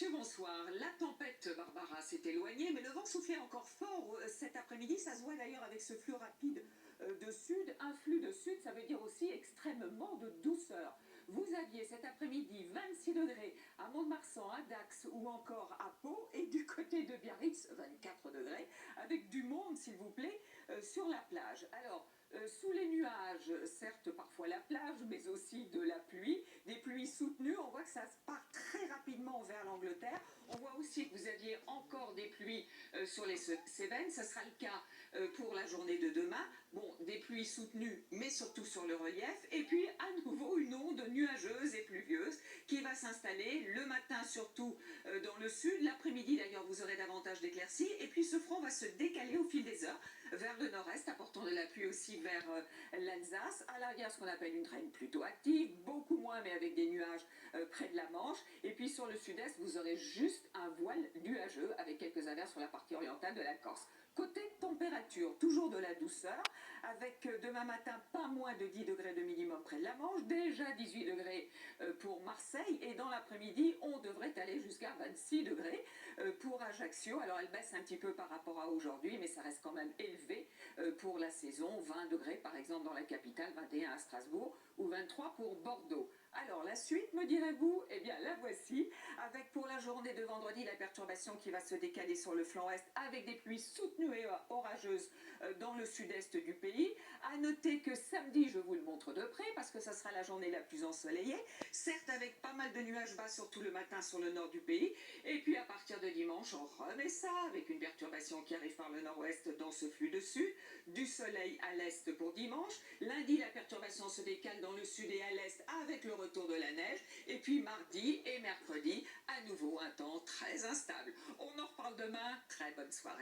Monsieur, bonsoir. La tempête Barbara s'est éloignée, mais le vent soufflait encore fort cet après-midi. Ça se voit d'ailleurs avec ce flux rapide de sud. Un flux de sud, ça veut dire aussi extrêmement de douceur. Vous aviez cet après-midi 26 degrés à Mont-de-Marsan, à Dax ou encore à Pau, et du côté de Biarritz, 24 degrés, avec du monde, s'il vous plaît, sur la plage. Alors, sous les nuages, certes parfois la plage, mais aussi de la pluie, des pluies soutenues. On voit que ça se part très rapidement vers l'Angleterre. On voit aussi que vous aviez encore des pluies sur les Cévennes. Ça sera le cas pour la journée de demain. Bon, des pluies soutenues, mais surtout sur le relief. Et puis, à nouveau, une onde nuageuse et pluvieuse qui va s'installer le matin, surtout dans le sud. L'après-midi, d'ailleurs, vous aurez davantage d'éclaircies. Et puis, ce front va se décaler au fil des heures vers le nord-est, apportant de la pluie aussi vers l'Alsace. À l'arrière, ce qu'on appelle une traîne plutôt active, beaucoup moins, mais avec des nuages près de la Manche. Et puis, sur le sud-est, vous aurez juste un voile nuageux avec quelques averses sur la partie orientale de la Corse. Côté température, toujours de la douceur, avec demain matin pas moins de 10 degrés de minimum près de la Manche, déjà 18 degrés pour Marseille, et dans l'après-midi, on devrait aller jusqu'à 26 degrés pour Ajaccio. Alors elle baisse un petit peu par rapport à aujourd'hui, mais ça reste quand même élevé pour la saison. 20 degrés par exemple dans la capitale, 21 à Strasbourg ou 23 pour Bordeaux. Alors la suite, me direz-vous? Eh bien la voici, avec pour la journée de vendredi la perturbation qui va se décaler sur le flanc ouest avec des pluies soutenues et orageuses dans le sud-est du pays. À noter que samedi, je vous le montre de près parce que ça sera la journée la plus ensoleillée, certes avec pas mal de nuages bas surtout le matin sur le nord du pays, et puis à partir de dimanche on remet ça avec une perturbation qui arrive par le nord-ouest dans ce flux de sud, du soleil à l'est pour dimanche. Lundi la perturbation se décale dans le sud et à l'est avec le retour de la neige, et puis mardi et mercredi à nouveau un temps très instable. On en reparle demain, très bonne soirée.